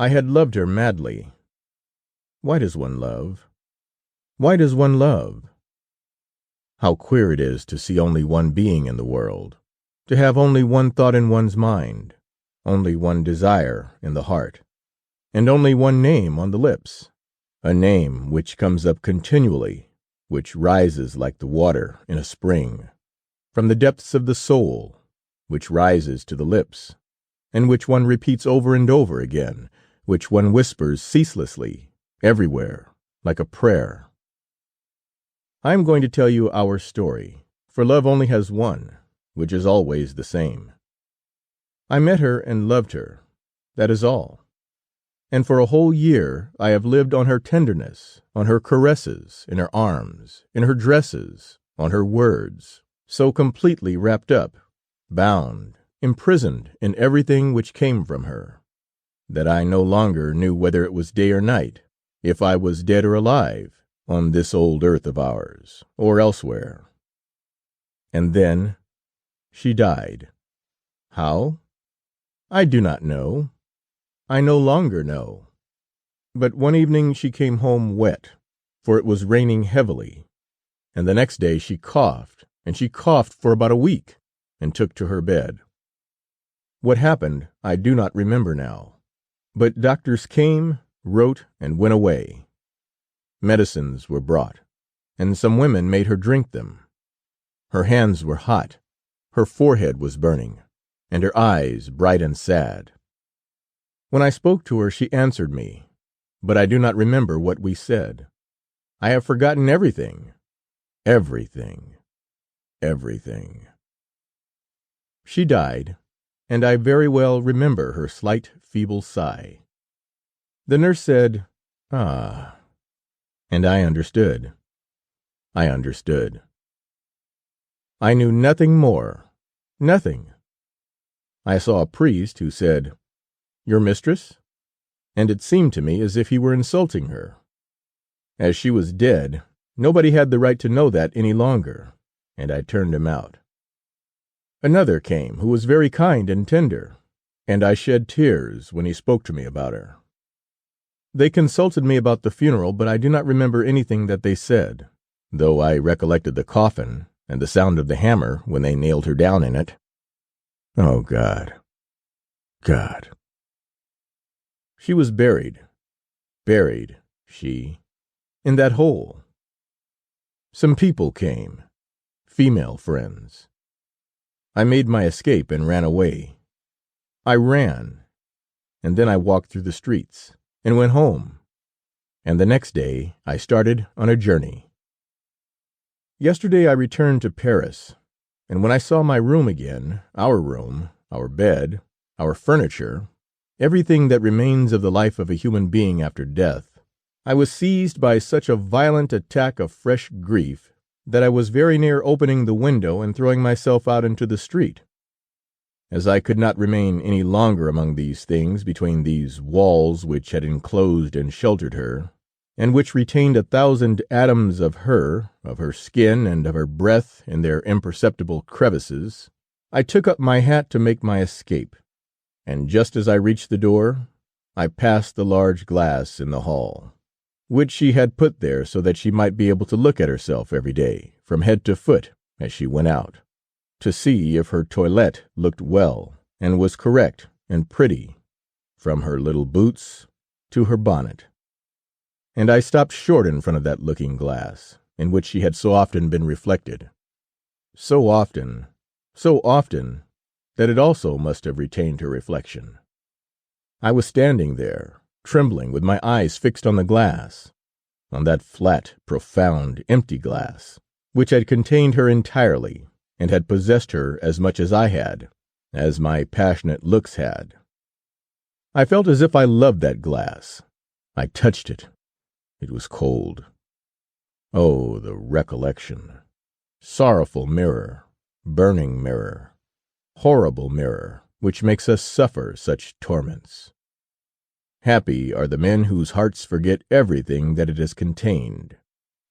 I had loved her madly. Why does one love? Why does one love? How queer it is to see only one being in the world, to have only one thought in one's mind, only one desire in the heart, and only one name on the lips, a name which comes up continually, which rises like the water in a spring, from the depths of the soul, which rises to the lips, and which one repeats over and over again, which one whispers ceaselessly, everywhere, like a prayer. I am going to tell you our story, for love only has one, which is always the same. I met her and loved her, that is all. And for a whole year I have lived on her tenderness, on her caresses, in her arms, in her dresses, on her words, so completely wrapped up, bound, imprisoned in everything which came from her, that I no longer knew whether it was day or night, if I was dead or alive, on this old earth of ours, or elsewhere. And then she died. How? I do not know. I no longer know. But one evening she came home wet, for it was raining heavily, and the next day she coughed, and she coughed for about a week, and took to her bed. What happened I do not remember now, but doctors came, wrote, and went away. Medicines were brought, and some women made her drink them. Her hands were hot, her forehead was burning, and her eyes bright and sad. When I spoke to her, she answered me, but I do not remember what we said. I have forgotten everything, everything, everything. She died, and I very well remember her slight, feeble sigh. The nurse said, "Ah," and I understood. I understood. I knew nothing more, nothing. I saw a priest who said, "Your mistress?" and it seemed to me as if he were insulting her. As she was dead, nobody had the right to know that any longer, and I turned him out. Another came who was very kind and tender, and I shed tears when he spoke to me about her. They consulted me about the funeral, but I do not remember anything that they said, though I recollected the coffin and the sound of the hammer when they nailed her down in it. Oh, God, God! She was buried, she, in that hole. Some people came, female friends. I made my escape and ran away. I ran, and then I walked through the streets, and went home, and the next day I started on a journey. Yesterday I returned to Paris, and when I saw my room again, our bed, our furniture, everything that remains of the life of a human being after death, I was seized by such a violent attack of fresh grief that I was very near opening the window and throwing myself out into the street. As I could not remain any longer among these things, between these walls which had enclosed and sheltered her, and which retained 1,000 atoms of her skin, and of her breath in their imperceptible crevices, I took up my hat to make my escape, and just as I reached the door, I passed the large glass in the hall, which she had put there so that she might be able to look at herself every day, from head to foot, as she went out, to see if her toilette looked well and was correct and pretty, from her little boots to her bonnet. And I stopped short in front of that looking glass, in which she had so often been reflected, so often, that it also must have retained her reflection. I was standing there, trembling, with my eyes fixed on the glass, on that flat, profound, empty glass, which had contained her entirely, and had possessed her as much as I had, as my passionate looks had. I felt as if I loved that glass. I touched it. It was cold. Oh, the recollection! Sorrowful mirror, burning mirror, horrible mirror, which makes us suffer such torments. Happy are the men whose hearts forget everything that it has contained,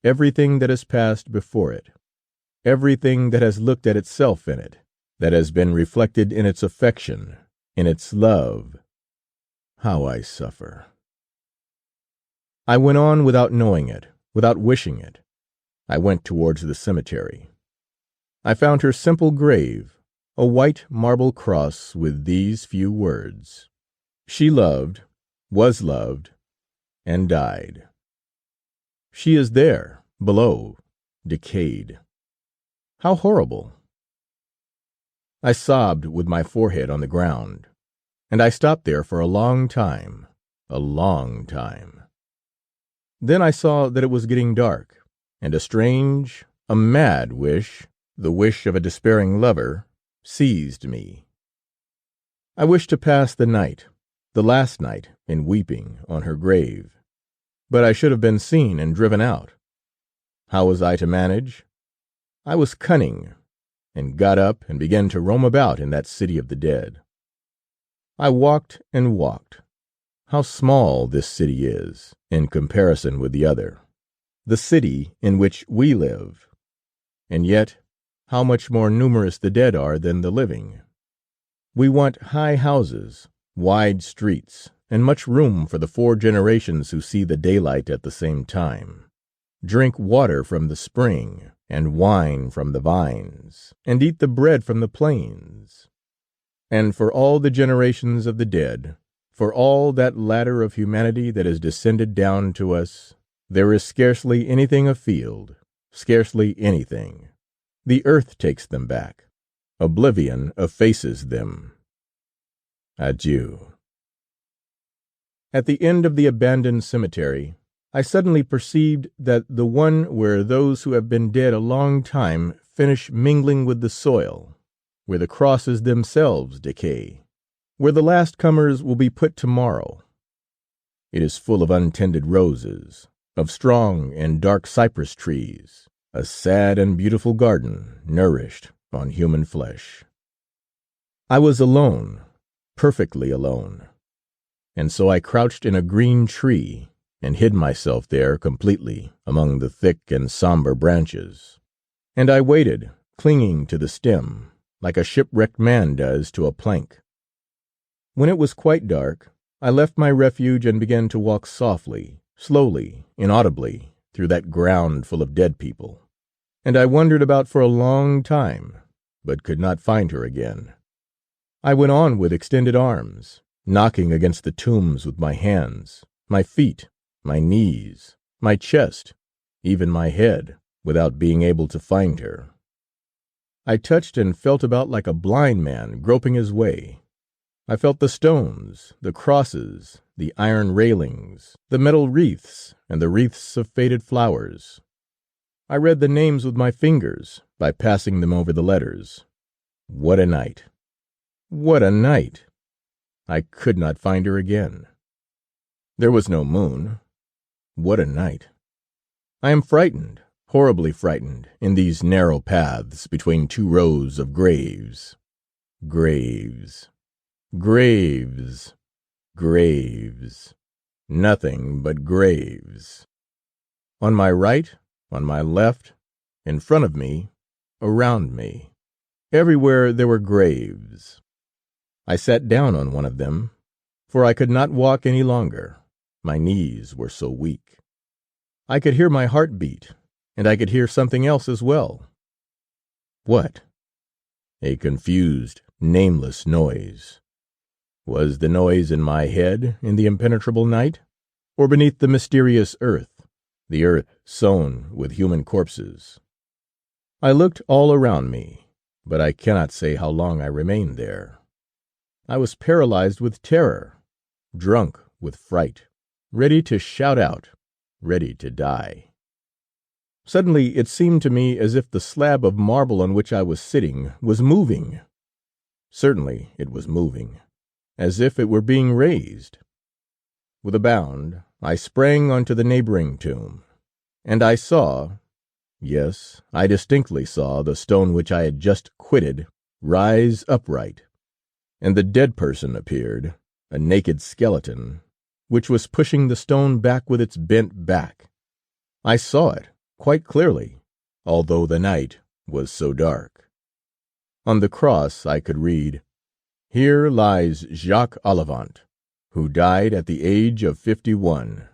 everything that has passed before it, everything that has looked at itself in it, that has been reflected in its affection, in its love. how I suffer. I went on without knowing it, without wishing it. I went towards the cemetery. I found her simple grave, a white marble cross with these few words: "She loved, was loved, and died." She is there, below, decayed. How horrible! I sobbed with my forehead on the ground, and I stopped there for a long time, a long time. Then I saw that it was getting dark, and a strange, a mad wish, the wish of a despairing lover, seized me. I wished to pass the night, the last night, in weeping on her grave, but I should have been seen and driven out. How was I to manage? I was cunning, and got up and began to roam about in that city of the dead. I walked and walked. How small this city is in comparison with the other, the city in which we live, and yet how much more numerous the dead are than the living. We want high houses, wide streets, and much room for the 4 generations who see the daylight at the same time, drink water from the spring, and wine from the vines, and eat the bread from the plains. And for all the generations of the dead, for all that ladder of humanity that has descended down to us, there is scarcely anything afield, scarcely anything. The earth takes them back. Oblivion effaces them. Adieu. At the end of the abandoned cemetery, I suddenly perceived that the one where those who have been dead a long time finish mingling with the soil, where the crosses themselves decay, where the last comers will be put tomorrow. It is full of untended roses, of strong and dark cypress trees, a sad and beautiful garden nourished on human flesh. I was alone, perfectly alone, and so I crouched in a green tree and hid myself there completely among the thick and somber branches, and I waited, clinging to the stem, like a shipwrecked man does to a plank. When it was quite dark, I left my refuge and began to walk softly, slowly, inaudibly, through that ground full of dead people, and I wandered about for a long time, but could not find her again. I went on with extended arms, knocking against the tombs with my hands, my feet, my knees, my chest, even my head, without being able to find her. I touched and felt about like a blind man groping his way. I felt the stones, the crosses, the iron railings, the metal wreaths, and the wreaths of faded flowers. I read the names with my fingers by passing them over the letters. What a night! What a night! I could not find her again. There was no moon. What a night! I am frightened, horribly frightened, in these narrow paths between 2 rows of graves. Graves, graves, graves, nothing but graves. On my right, on my left, in front of me, around me, everywhere there were graves. I sat down on one of them, for I could not walk any longer. My knees were so weak. I could hear my heart beat, and I could hear something else as well. What? A confused, nameless noise. Was the noise in my head in the impenetrable night, or beneath the mysterious earth, the earth sown with human corpses? I looked all around me, but I cannot say how long I remained there. I was paralyzed with terror, drunk with fright, ready to shout out, ready to die. Suddenly it seemed to me as if the slab of marble on which I was sitting was moving. Certainly it was moving, as if it were being raised. With a bound, I sprang onto the neighboring tomb, and I saw, yes, I distinctly saw the stone which I had just quitted rise upright, and the dead person appeared, a naked skeleton, which was pushing the stone back with its bent back. I saw it quite clearly, although the night was so dark. On the cross I could read, "Here lies Jacques Olivant, who died at the age of 51.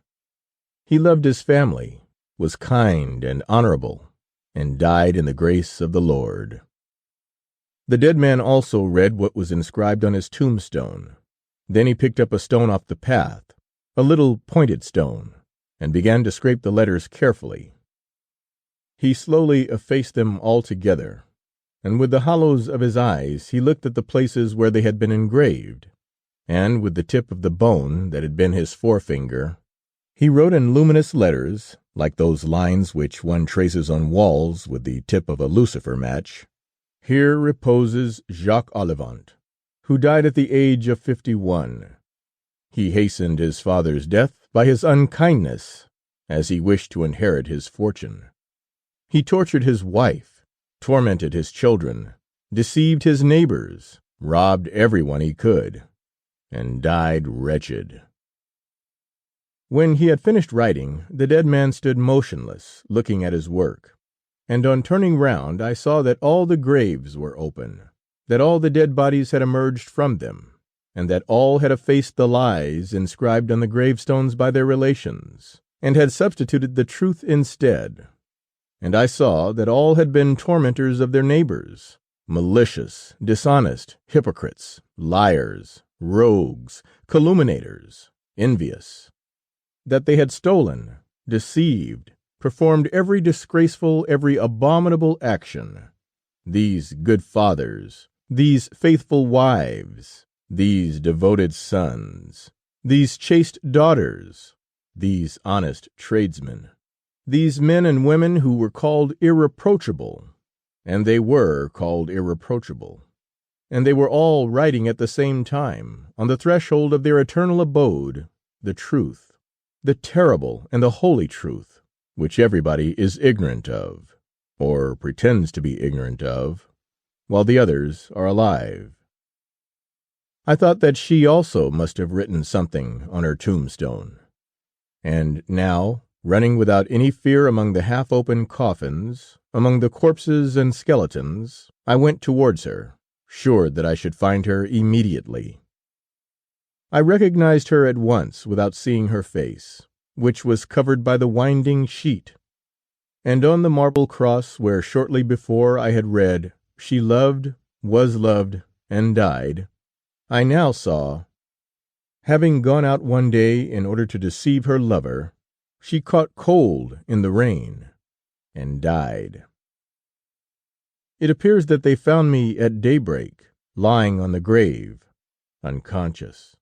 He loved his family, was kind and honorable, and died in the grace of the Lord. The dead man also read what was inscribed on his tombstone. Then he picked up a stone off the path, a little pointed stone, and began to scrape the letters carefully. He slowly effaced them all together, and with the hollows of his eyes he looked at the places where they had been engraved, and with the tip of the bone that had been his forefinger, he wrote in luminous letters, like those lines which one traces on walls with the tip of a lucifer match, "Here reposes Jacques Olivant, who died at the age of 51. He hastened his father's death by his unkindness, as he wished to inherit his fortune. He tortured his wife, tormented his children, deceived his neighbors, robbed everyone he could, and died wretched." When he had finished writing, the dead man stood motionless, looking at his work, and on turning round I saw that all the graves were open, that all the dead bodies had emerged from them, and that all had effaced the lies inscribed on the gravestones by their relations, and had substituted the truth instead. And I saw that all had been tormentors of their neighbors, malicious, dishonest, hypocrites, liars, rogues, calumniators, envious, that they had stolen, deceived, performed every disgraceful, every abominable action. These good fathers, these faithful wives, these devoted sons, these chaste daughters, these honest tradesmen, these men and women who were called irreproachable, and they were called irreproachable, and they were all writing at the same time, on the threshold of their eternal abode, the truth, the terrible and the holy truth, which everybody is ignorant of, or pretends to be ignorant of, while the others are alive. I thought that she also must have written something on her tombstone, and now, running without any fear among the half-open coffins, among the corpses and skeletons, I went towards her, sure that I should find her immediately. I recognized her at once without seeing her face, which was covered by the winding sheet, and on the marble cross where shortly before I had read, "She loved, was loved, and died," I now saw, "Having gone out one day in order to deceive her lover, she caught cold in the rain, and died." It appears that they found me at daybreak, lying on the grave, unconscious.